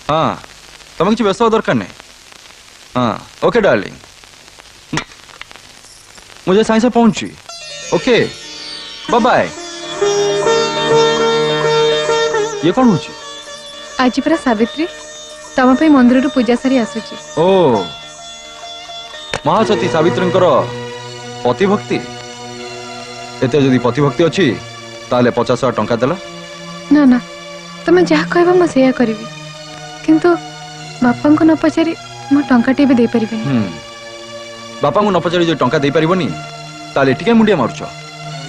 हाँ तुम किसी व्यस्त दरकार नहीं। हाँ ओके डार्लिंग, मुझे साइंस से पहुंची। Okay bye bye. ये कौन हो? आज पूरा सावित्री तम पे मंदिर रु पूजा सारी आसुची। ओ महासती सावित्री पतिभक्ति एते जदि पतिभक्ति अच्छी ताले 50,000 टंका देला। ना ना तुम जहाँ कहबा मैं सेया करिवि, किंतु बापा को न पचारि मो टंकाटे भी दे परिबेनी। बापा को न पचारि जो टंका दे परिबनी ताले एठी के मुंडिया मारुछ।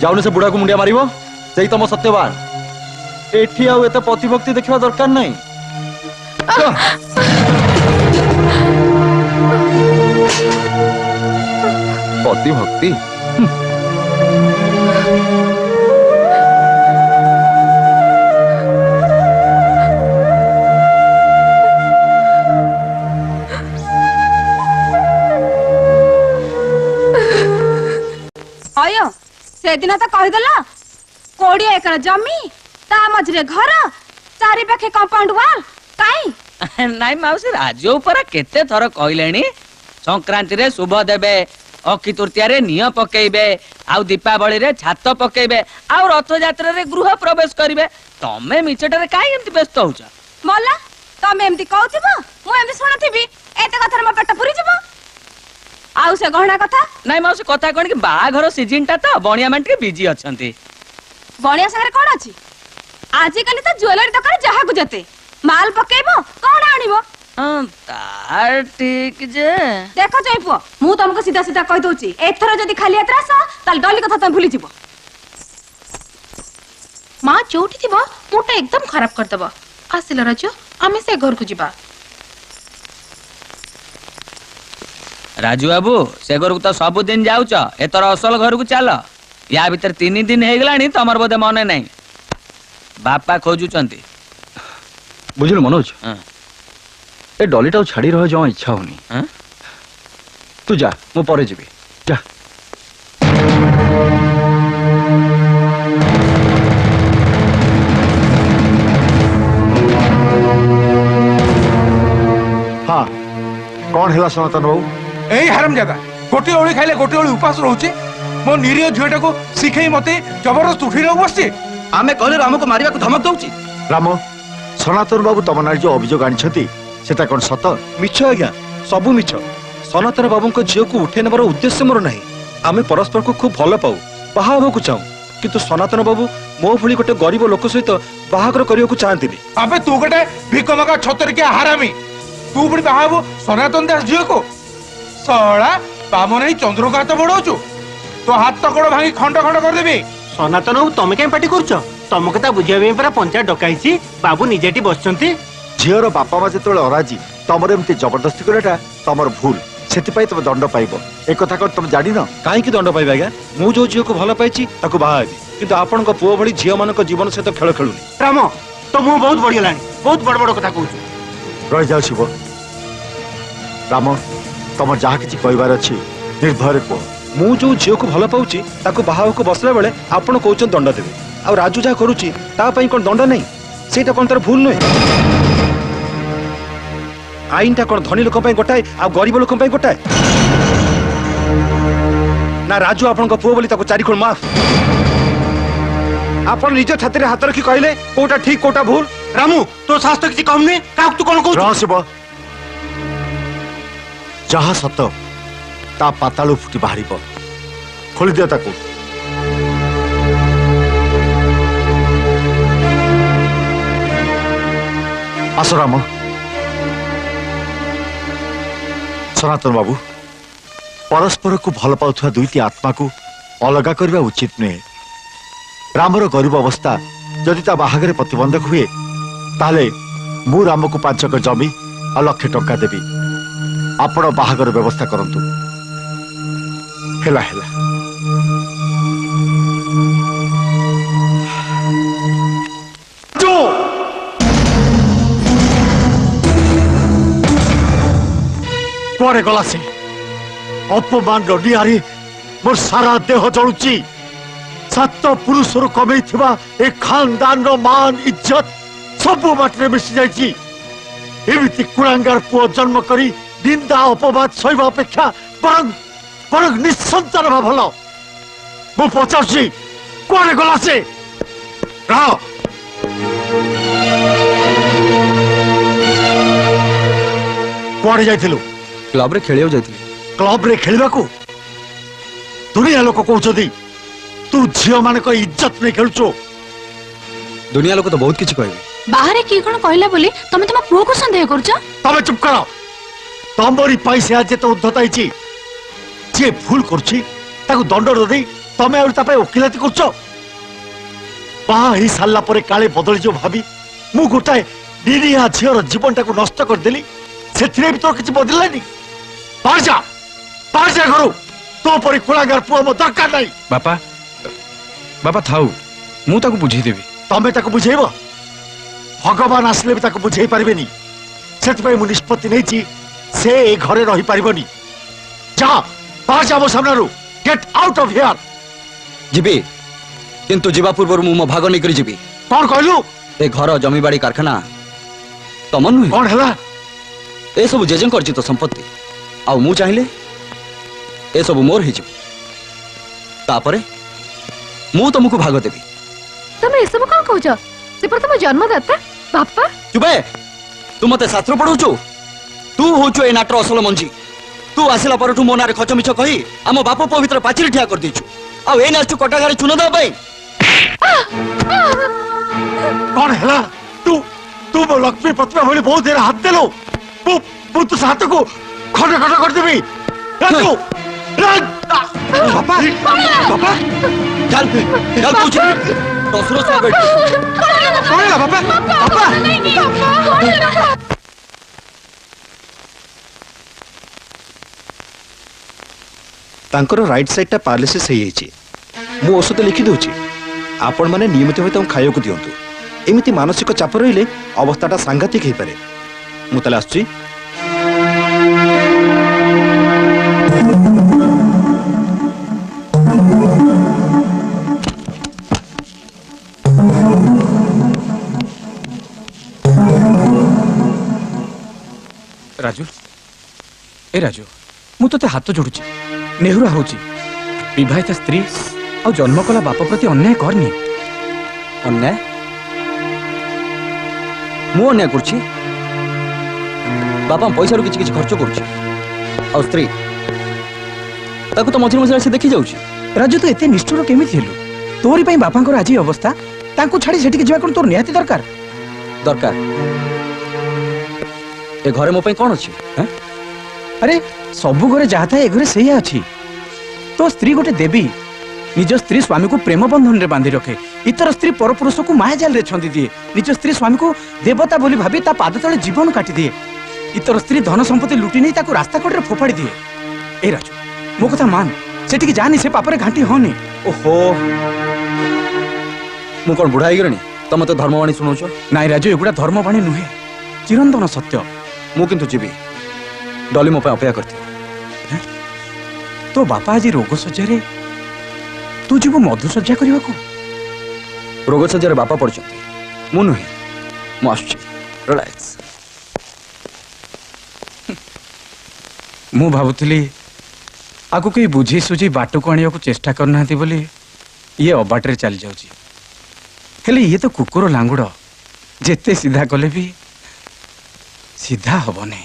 जाउने से बुढ़ा को मुंडिया मारिबो, सेई तम सत्यवान। एठी आउ एते पतिभक्ति देखिबा दरकार नहीं। पतिभक्ति अयो से दिन तो कहीदेल 20 एकर जमी ता मझरे घर चारि पाखे कंपाउंड वाल काई नाई माउसी राज ऊपर केते थर कहलेनी संक्रांति रे शुभ देबे, अक्षी तृतीया रे निय पकेइबे, आउ दीपावली रे छात पकेइबे, आउ रथ यात्रा रे गृह प्रवेश करिवे। तमे मिछटरे काई एंति व्यस्त होउछ? मोला तमे एमती कहथिबो मु एमती सुनथिबी एते कथार म पेट पुरी जिवो। आउ से गहना कथा नाई माउसी कथा कोन कि बाघर सीजन ता तो बणिया मान के बिजी अछंती। बणिया संगे कोन अछि? आजि काली त ज्वेलरी दकान जहा को जते माल पकेइबो कोन आनिबो। तार ठीक जे देखो जयपुओ मु तुमको सीधा सीधा कह दोची एथरा जदी खाली यात्रा आस ताल डली कथा तुम भूली जिवो। माँ जोठी थिबो मोटा एकदम खराब कर दबो। आसिल राजो आमे से घर को जिबा। राजू बाबू से घर को तो सब दिन जाउच, एतर असल घर को चल। या भीतर 3 दिन हे गलानी तमर बोधे मने नहीं। बापा खोजुचंती बुझिल मनोज। ए डॉलीटा छाड़ी रह जमा इच्छा होनी। तू जा मु परे जीवी जा। हाँ कौन है सनातन बाबू? एई हरामजादा गोटे ओली खाइले गोटे ओली उपास रहउचे। मो निरीह झियोटा को सिखई मते जबरदस्त उठी रहउ बसचे। आमे कहले राम को मारिया को धमक दउची। राम सनातन बाबू तम नार जो अभियोग आनिछथि सेटा कोन सत? मिछ आज्ञा सबु मिछ। सनातन बाबू को झियो को उठे नेबार उद्देश्य मोर नहीं। आमे परस्पर को खूब भल पाऊ बाहा होबो चाहू, किंतु सनातन बाबू मो भली गोटे गरीब लोक सहित बाहागर करियो को चाहंतिनी। अबे तू गोटे भिकमका छतर के हरामी, तू पुणी बाहाबो सनातन दास झियो को। सळा बामन ही चंद्र का हाथ बढाउछु, तो हाथ तकड़ भांगी खंड खंड कर देबी। सनातन बाबू तमे कें पार्टी करछ? तम कथा बुझिया पे पर पंचायत डकाइछि, बाबू निजेटी बसचंती। झियोर बापा मा जेतବେଳେ अराजी तमर एमती जबरदस्ती करटा तमर भूल, सेति पई तम दंड पाइबो। ए कथा को तुम जानि न? काहे की दंड पाइबा आज्ञा? मु जो झियो को भल पाइछि ताको बाहा हेबी, किंतु आपन को पुओ भली झियो मान को जीवन सहित खेल खेलुनी। राम तो मु बहुत बढ़िया लानी, बहुत बड़ बड़ कथा कहूछु। रह जाउ शिव। राम तम जहा किछि कहबार अछि निर्भय को। मु जो झियो को भल पाउछि ताको बाहा को बसला बेले आपन कहउछन दंड देबे, आ राजू जा करूछि ता पई कोन दंड नहीं? सेटा कोन तर भूल नय? आईनटा कोन धनी लोक पई गोटाए आ गरीब लोक पई गोटाए? ना राजू आपन को पुओ बोली ताको 4 खुण माफ। आपन निज छाती रे हाथ रखी कहले कोटा ठीक कोटा भूल। रामू तो शास्त्र किछि कम ने का तू कोन कहू? रह शिव जहा सत ता पातालु फुटी बाहरिबो। खोली दियो ताको। आसो राम। सनातन बाबू परस्पर को भल पाउथुवा दुईटी आत्मा को अलगा करबा उचित नुहे। रामर गरीब अवस्था जदि ता बाहागरे प्रतिबंधक हुए ताले मु राम को 5 एकर जमी आ 1 लाख टंका देबी। आपण बाहागर व्यवस्था करंतु। हेला हेला जो परे गला से अपमान डिहारी मोर सारा देह जलुची। 7 पुरुषर कमे ए खानदान मान इज्जत सब माटे मिसी जाइछि। एमिति कुरांगार पुओ जन्म करी निंदा अपवाद सहिबा अपेक्षा बरं बरं निसंतान भा भलो मु पचाउछि कोने गला से रह कुआडे जाइथिलु क्लब रे खेलियो जाइथिली क्लब रे खेलबा को दुनिया लोक कहउछदी तू झियो मानक इज्जत नै खेलुछो दुनिया लोक तो बहुत किछि कहबे बाहर की कौन कहला बोली तमे तुम पुओ को संदेह करछ तमे चुप करो तमरी पैसे आज तो उद्धत आइछि जे भूल करछि ताकू दंड दे तमे और तापे वकिलाती करछो बाहा ही साला परे काले बदल जो भाबी मु गोटाए निरिया झियर जीवन टाकू नष्ट कर देली सेथिरे भी तो किछि बदललानी पाजा करू तो परी कुलागार पुओ म दरकार नाही बापा बापा थाऊ मु ताकू बुझेई देबी तमे ताकू बुझेइबो भगवान आसले भी ताकू बुझेई पारिबेनी सेतपई मु निष्पत्ति नैछि से ए घरे रही पारिबनी जा बाहर जा मो सामनारू गेट आउट ऑफ हियर जिबी किंतु जीवा पूर्व मु मो भाग नै करी जिबी कौन कहलु ए घर जमी बाड़ी कारखाना तमन नुहे कौन हला ए सब जेजन करछि तो संपत्ति आ मु चाहिले ए सब मोर हि जिवो तापरे मु तुमको भाग देबी तमे ए सब कोन कहउछ से पर तुम जन्मदाता बापा चुबे तू मते शास्त्र पढौछु तू होछु ए नाटर असल मंजी तू आसिला परठु मो नारे खच मिछ कहि हम बाप पवित्र पाचिरी ठिया कर दिछु आ ए नाचु कटागारे चुन द भाई कौन हला तू तू मो लक्ष्मी प्रतिभा भली बहुत देर हाथ देलो मु तू साथ को खट खट कर देबी राजू पापा पापा चल चल पूछ दसरो से बैठ कौन है पापा पापा तांकर राइट साइड टा पैरालिसिस हे जाइछि मु औषध लिखि दोछि आपण माने नियमित होय त खाइयो को दियंतु एमिति मानसिक चाप रहिले अवस्थाटा सांघातिक हे पारे मु तले आछी राजू ए राजू मु तो हाथ जोड़ुची नेहुरा होची विवाहित स्त्री और जन्म कला बाप प्रति अन्याय करनी अन्याय मु अन्याय करछि बापा पैसा किछि किछि खर्च करछि और स्त्री ताको तो मझिर मझिर से देखि जाउछि राजू तो एते निष्ठुर केमिति हेलु तोरी पई बापांकर आज अवस्था तांको छाड़ी सेठी के जिवा कोन तोर निहाती दरकार दरकार ए घरे मो पई कोन अछि हैं अरे सबु घरे जहा था ए घरे सैया अछि तो स्त्री गोटे देवी निज स्त्री स्वामी को प्रेम बंधन रे बांधी रखे इतर स्त्री परपुरुष को माया जाल रे छंदी दिए निज स्त्री स्वामी को देवता बोली भाबी ता पाद तले जीवन काटी दिए इतर स्त्री धन संपत्ति लुटी नहीं ताको रास्ता कड़े फोपाड़ी दिए ए राजू मो कथा मान सेठी की जानी से पापरे घांटी होनी ओहो मु कोन बुढ़ा ही गरनी तम तो धर्मवाणी सुनौछो नाई राजू एगुडा धर्मवाणी नुहे चिरंतन सत्य मु किंतु जीवी डॉली मो पे अपेक्षा करथि तो बापा आज रोग सज्जा तू जीव मधु सज्जा करने को रोग सज्जार बापा पड़छंती मु नुहे मु आछी रिलैक्स मु भाबुथली आगु कई बुझी सुझी बाट को आनिया को चेष्टा करना बोली ये अबाटे चली जाउची हेले ये तो कुकुर लांगुड़ जेते सीधा कले भी सीधा हबने।